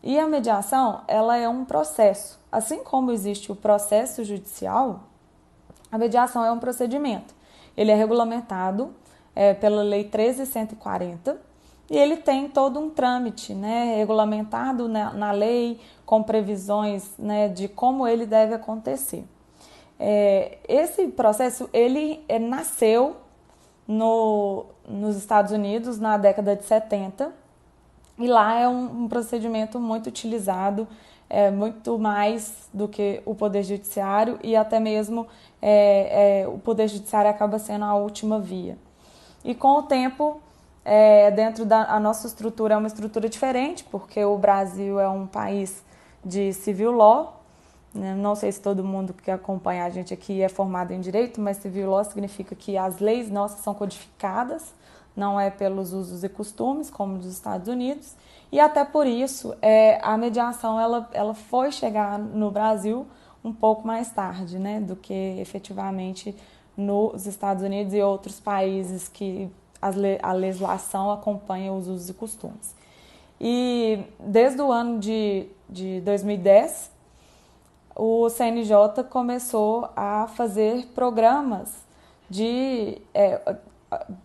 E a mediação, ela é um processo. Assim como existe o processo judicial, a mediação é um procedimento. Ele é regulamentado pela Lei 13.140 e ele tem todo um trâmite, né, regulamentado na lei, com previsões, né, de como ele deve acontecer. Esse processo ele nasceu nos Estados Unidos na década de 70 e lá é um procedimento muito utilizado, muito mais do que o Poder Judiciário e até mesmo o Poder Judiciário acaba sendo a última via. E com o tempo, dentro da nossa estrutura é uma estrutura diferente, porque o Brasil é um país de civil law, né? Não sei se todo mundo que acompanha a gente aqui é formado em direito, mas civil law significa que as leis nossas são codificadas, não é pelos usos e costumes, como nos Estados Unidos, e até por isso a mediação ela foi chegar no Brasil um pouco mais tarde, né, do que efetivamente nos Estados Unidos e outros países que a legislação acompanha os usos e costumes. E desde o ano de 2010, o CNJ começou a fazer programas de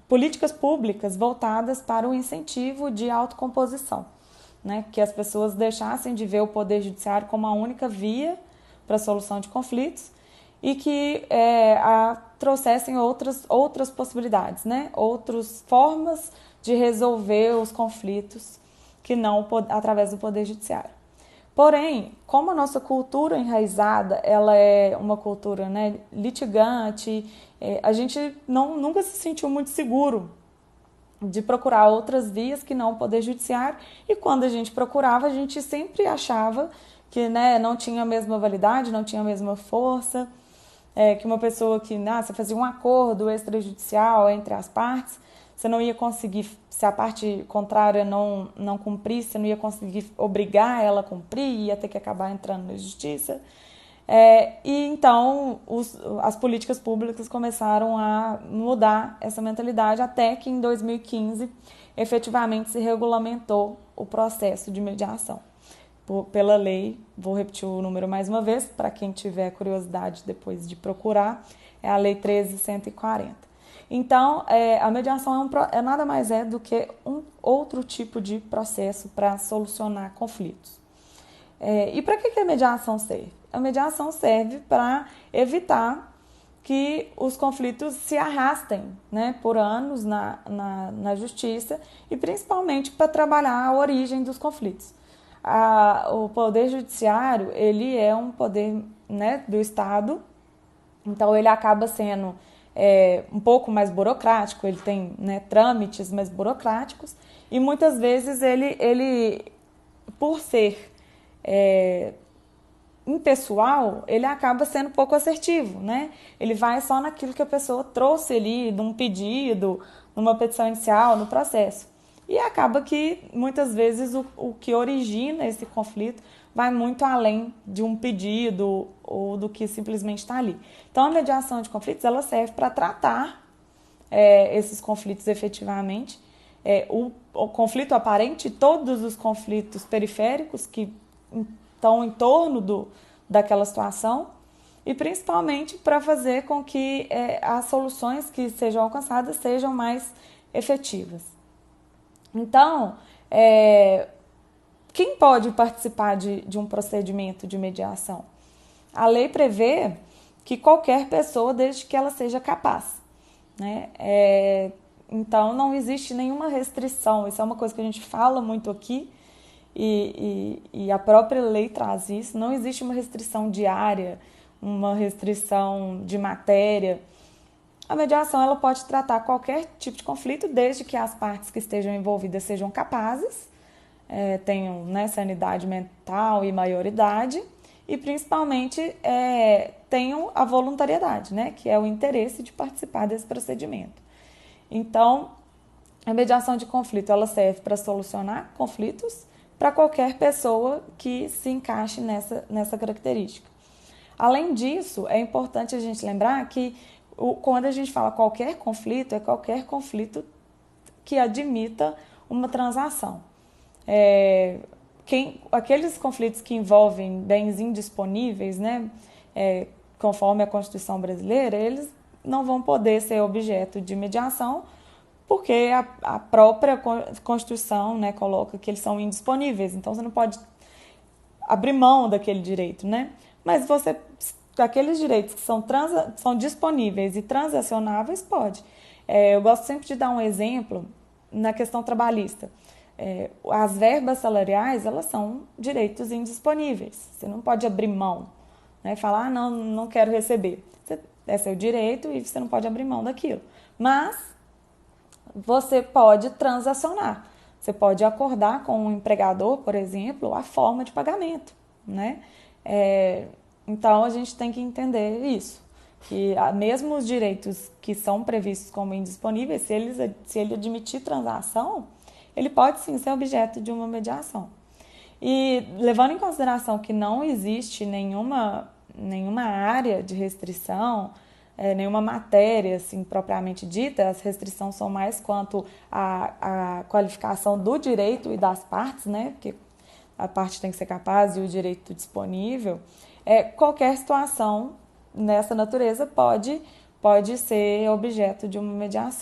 políticas públicas voltadas para o incentivo de autocomposição, né? Que as pessoas deixassem de ver o Poder Judiciário como a única via para a solução de conflitos e que trouxessem outras possibilidades, né? Outras formas de resolver os conflitos que não através do Poder Judiciário. Porém, como a nossa cultura enraizada ela é uma cultura, né, litigante, a gente nunca se sentiu muito seguro de procurar outras vias que não o Poder Judiciário, e quando a gente procurava, a gente sempre achava que, né, não tinha a mesma validade, não tinha a mesma força, que uma pessoa que você fazia um acordo extrajudicial entre as partes, você não ia conseguir, se a parte contrária não cumprisse, você não ia conseguir obrigar ela a cumprir, ia ter que acabar entrando na justiça. E então as políticas públicas começaram a mudar essa mentalidade até que em 2015 efetivamente se regulamentou o processo de mediação pela lei. Vou repetir o número mais uma vez para quem tiver curiosidade depois de procurar, é a Lei 13.140. Então, a mediação nada mais do que um outro tipo de processo para solucionar conflitos. E para que a mediação serve? A mediação serve para evitar que os conflitos se arrastem, né, por anos na justiça e principalmente para trabalhar a origem dos conflitos. O Poder Judiciário ele é um poder, né, do Estado, então ele acaba sendo um pouco mais burocrático, ele tem, né, trâmites mais burocráticos e muitas vezes ele por ser impessoal, ele acaba sendo pouco assertivo, né? Ele vai só naquilo que a pessoa trouxe ali, num pedido, numa petição inicial, no processo. E acaba que, muitas vezes, o que origina esse conflito vai muito além de um pedido ou do que simplesmente está ali. Então, a mediação de conflitos, ela serve para tratar esses conflitos efetivamente. O conflito aparente, todos os conflitos periféricos que estão em torno daquela situação e principalmente para fazer com que as soluções que sejam alcançadas sejam mais efetivas. Então, quem pode participar de um procedimento de mediação? A lei prevê que qualquer pessoa, desde que ela seja capaz, né? Então, não existe nenhuma restrição. Isso é uma coisa que a gente fala muito aqui e a própria lei traz isso. Não existe uma restrição de área, uma restrição de matéria. A mediação ela pode tratar qualquer tipo de conflito, desde que as partes que estejam envolvidas sejam capazes, tenham, né, sanidade mental e maioridade, e principalmente tenham a voluntariedade, né, que é o interesse de participar desse procedimento. Então, a mediação de conflito ela serve para solucionar conflitos para qualquer pessoa que se encaixe nessa característica. Além disso, é importante a gente lembrar que quando a gente fala qualquer conflito, é qualquer conflito que admita uma transação. aqueles conflitos que envolvem bens indisponíveis, né, conforme a Constituição brasileira, eles não vão poder ser objeto de mediação, porque a própria Constituição, né, coloca que eles são indisponíveis. Então, você não pode abrir mão daquele direito, né? Mas aqueles direitos que são disponíveis e transacionáveis, pode. Eu gosto sempre de dar um exemplo na questão trabalhista. As verbas salariais, elas são direitos indisponíveis. Você não pode abrir mão, né? Falar, não quero receber. É seu direito e você não pode abrir mão daquilo. Mas você pode transacionar. Você pode acordar com o empregador, por exemplo, a forma de pagamento, né? Então, a gente tem que entender isso, que mesmo os direitos que são previstos como indisponíveis, se ele admitir transação, ele pode sim ser objeto de uma mediação. E levando em consideração que não existe nenhuma área de restrição, nenhuma matéria assim, propriamente dita, as restrições são mais quanto à qualificação do direito e das partes, né? Porque a parte tem que ser capaz e o direito disponível. Qualquer situação nessa natureza pode ser objeto de uma mediação.